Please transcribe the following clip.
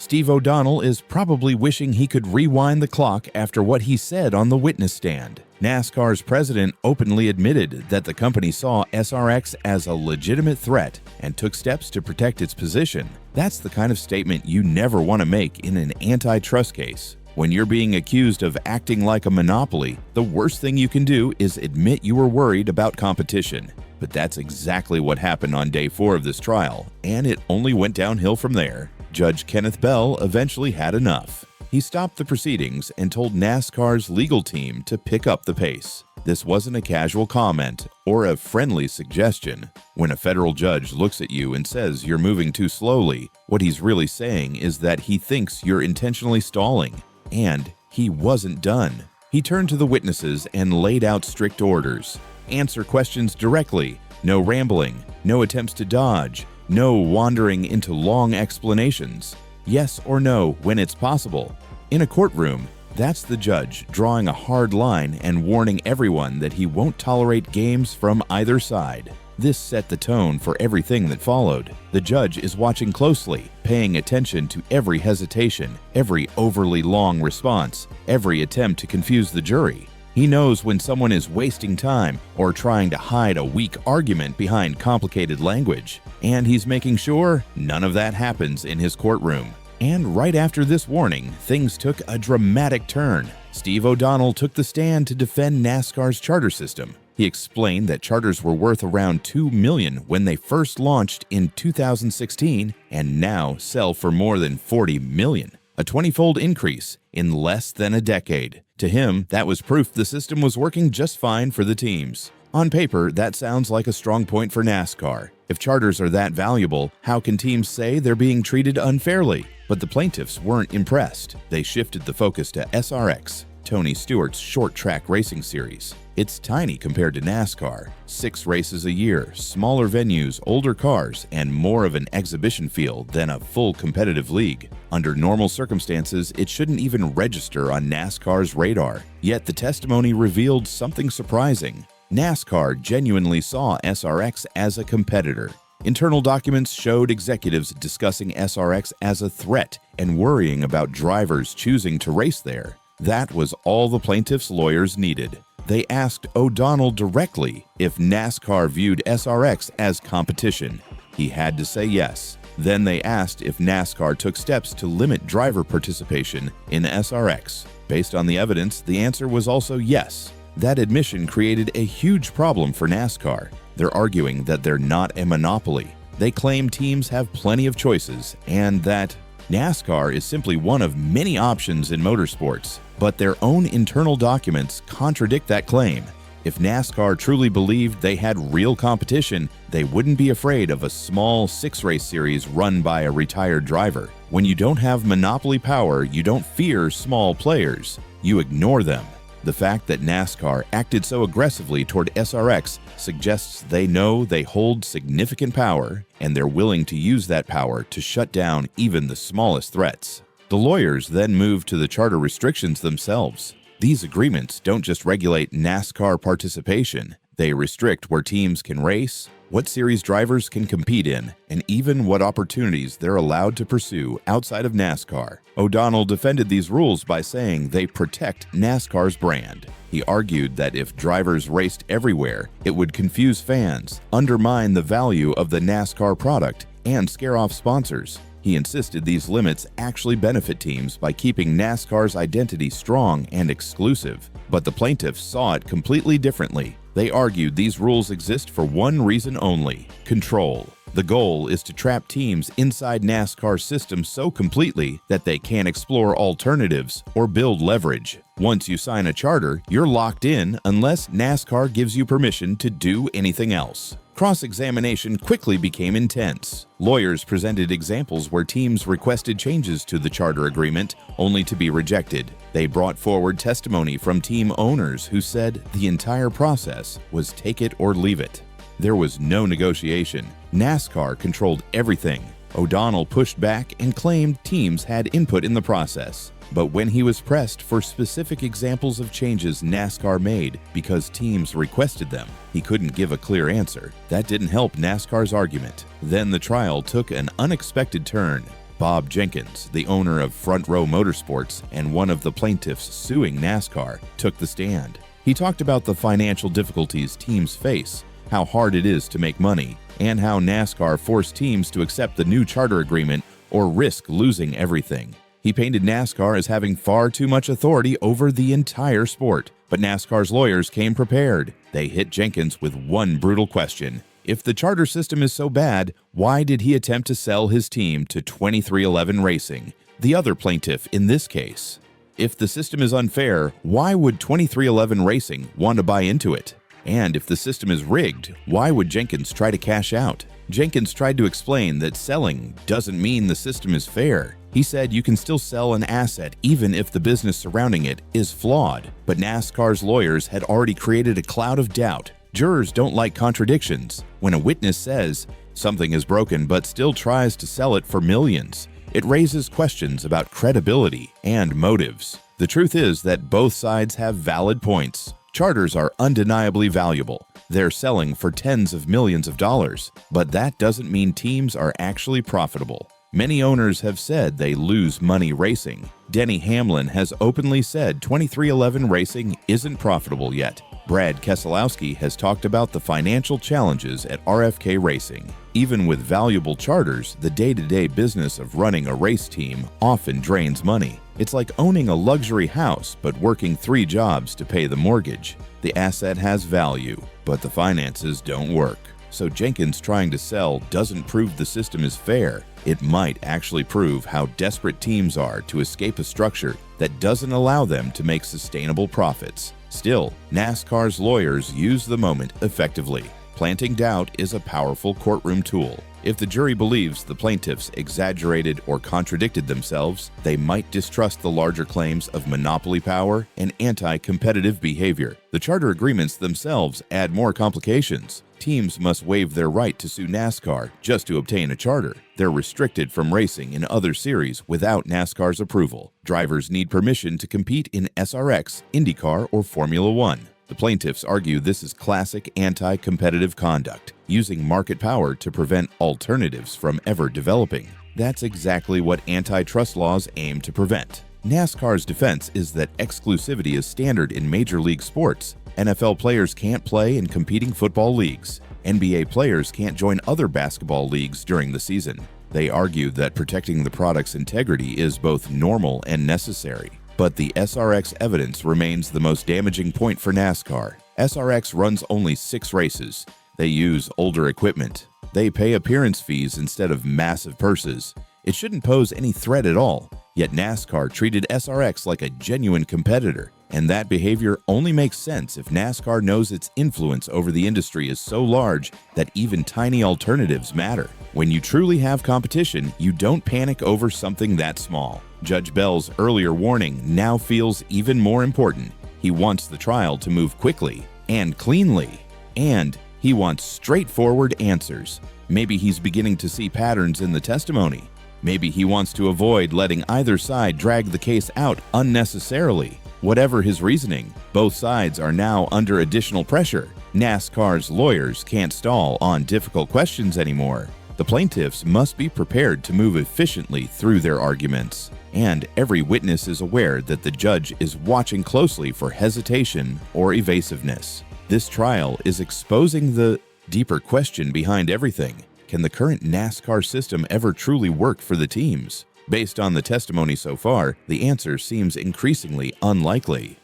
Steve O'Donnell is probably wishing he could rewind the clock after what he said on the witness stand. NASCAR's president openly admitted that the company saw SRX as a legitimate threat and took steps to protect its position. That's the kind of statement you never want to make in an antitrust case. When you're being accused of acting like a monopoly, the worst thing you can do is admit you were worried about competition. But that's exactly what happened on day 4 of this trial, and it only went downhill from there. Judge Kenneth Bell eventually had enough. He stopped the proceedings and told NASCAR's legal team to pick up the pace. This wasn't a casual comment or a friendly suggestion. When a federal judge looks at you and says you're moving too slowly, what he's really saying is that he thinks you're intentionally stalling. And he wasn't done. He turned to the witnesses and laid out strict orders. Answer questions directly. No rambling. No attempts to dodge. No wandering into long explanations. Yes or no when it's possible. In a courtroom, that's the judge drawing a hard line and warning everyone that he won't tolerate games from either side. This set the tone for everything that followed. The judge is watching closely, paying attention to every hesitation, every overly long response, every attempt to confuse the jury. He knows when someone is wasting time or trying to hide a weak argument behind complicated language. And he's making sure none of that happens in his courtroom. And right after this warning, things took a dramatic turn. Steve O'Donnell took the stand to defend NASCAR's charter system. He explained that charters were worth around $2 million when they first launched in 2016 and now sell for more than $40 million, a 20-fold increase in less than a decade. To him, that was proof the system was working just fine for the teams. On paper, that sounds like a strong point for NASCAR. If charters are that valuable, how can teams say they're being treated unfairly? But the plaintiffs weren't impressed. They shifted the focus to SRX, Tony Stewart's short-track racing series. It's tiny compared to NASCAR. 6 races a year, smaller venues, older cars, and more of an exhibition feel than a full competitive league. Under normal circumstances, it shouldn't even register on NASCAR's radar. Yet the testimony revealed something surprising. NASCAR genuinely saw SRX as a competitor. Internal documents showed executives discussing SRX as a threat and worrying about drivers choosing to race there. That was all the plaintiffs' lawyers needed. They asked O'Donnell directly if NASCAR viewed SRX as competition. He had to say yes. Then they asked if NASCAR took steps to limit driver participation in SRX. Based on the evidence, the answer was also yes. That admission created a huge problem for NASCAR. They're arguing that they're not a monopoly. They claim teams have plenty of choices and that NASCAR is simply one of many options in motorsports. But their own internal documents contradict that claim. If NASCAR truly believed they had real competition, they wouldn't be afraid of a small 6-race series run by a retired driver. When you don't have monopoly power, you don't fear small players. You ignore them. The fact that NASCAR acted so aggressively toward SRX suggests they know they hold significant power, and they're willing to use that power to shut down even the smallest threats. The lawyers then moved to the charter restrictions themselves. These agreements don't just regulate NASCAR participation, they restrict where teams can race, what series drivers can compete in, and even what opportunities they're allowed to pursue outside of NASCAR. O'Donnell defended these rules by saying they protect NASCAR's brand. He argued that if drivers raced everywhere, it would confuse fans, undermine the value of the NASCAR product, and scare off sponsors. He insisted these limits actually benefit teams by keeping NASCAR's identity strong and exclusive. But the plaintiffs saw it completely differently. They argued these rules exist for one reason only: control. The goal is to trap teams inside NASCAR's system so completely that they can't explore alternatives or build leverage. Once you sign a charter, you're locked in unless NASCAR gives you permission to do anything else. Cross-examination quickly became intense. Lawyers presented examples where teams requested changes to the charter agreement only to be rejected. They brought forward testimony from team owners who said the entire process was take it or leave it. There was no negotiation. NASCAR controlled everything. O'Donnell pushed back and claimed teams had input in the process. But when he was pressed for specific examples of changes NASCAR made because teams requested them, he couldn't give a clear answer. That didn't help NASCAR's argument. Then the trial took an unexpected turn. Bob Jenkins, the owner of Front Row Motorsports and one of the plaintiffs suing NASCAR, took the stand. He talked about the financial difficulties teams face, how hard it is to make money, and how NASCAR forced teams to accept the new charter agreement or risk losing everything. He painted NASCAR as having far too much authority over the entire sport, but NASCAR's lawyers came prepared. They hit Jenkins with one brutal question. If the charter system is so bad, why did he attempt to sell his team to 23XI Racing, the other plaintiff in this case? If the system is unfair, why would 23XI Racing want to buy into it? And if the system is rigged, why would Jenkins try to cash out? Jenkins tried to explain that selling doesn't mean the system is fair. He said you can still sell an asset even if the business surrounding it is flawed. But NASCAR's lawyers had already created a cloud of doubt. Jurors don't like contradictions. When a witness says something is broken but still tries to sell it for millions, it raises questions about credibility and motives. The truth is that both sides have valid points. Charters are undeniably valuable. They're selling for tens of millions of dollars, but that doesn't mean teams are actually profitable. Many owners have said they lose money racing. Denny Hamlin has openly said 23XI Racing isn't profitable yet. Brad Keselowski has talked about the financial challenges at RFK Racing. Even with valuable charters, the day-to-day business of running a race team often drains money. It's like owning a luxury house but working 3 jobs to pay the mortgage. The asset has value, but the finances don't work. So Jenkins trying to sell doesn't prove the system is fair. It might actually prove how desperate teams are to escape a structure that doesn't allow them to make sustainable profits. Still, NASCAR's lawyers use the moment effectively. Planting doubt is a powerful courtroom tool. If the jury believes the plaintiffs exaggerated or contradicted themselves, they might distrust the larger claims of monopoly power and anti-competitive behavior. The charter agreements themselves add more complications. Teams must waive their right to sue NASCAR just to obtain a charter. They're restricted from racing in other series without NASCAR's approval. Drivers need permission to compete in SRX, IndyCar, or Formula One. The plaintiffs argue this is classic anti-competitive conduct, using market power to prevent alternatives from ever developing. That's exactly what antitrust laws aim to prevent. NASCAR's defense is that exclusivity is standard in major league sports. NFL players can't play in competing football leagues. NBA players can't join other basketball leagues during the season. They argue that protecting the product's integrity is both normal and necessary. But the SRX evidence remains the most damaging point for NASCAR. SRX runs only 6 races. They use older equipment. They pay appearance fees instead of massive purses. It shouldn't pose any threat at all. Yet NASCAR treated SRX like a genuine competitor. And that behavior only makes sense if NASCAR knows its influence over the industry is so large that even tiny alternatives matter. When you truly have competition, you don't panic over something that small. Judge Bell's earlier warning now feels even more important. He wants the trial to move quickly and cleanly, and he wants straightforward answers. Maybe he's beginning to see patterns in the testimony. Maybe he wants to avoid letting either side drag the case out unnecessarily. Whatever his reasoning, both sides are now under additional pressure. NASCAR's lawyers can't stall on difficult questions anymore. The plaintiffs must be prepared to move efficiently through their arguments. And every witness is aware that the judge is watching closely for hesitation or evasiveness. This trial is exposing the deeper question behind everything. Can the current NASCAR system ever truly work for the teams? Based on the testimony so far, the answer seems increasingly unlikely.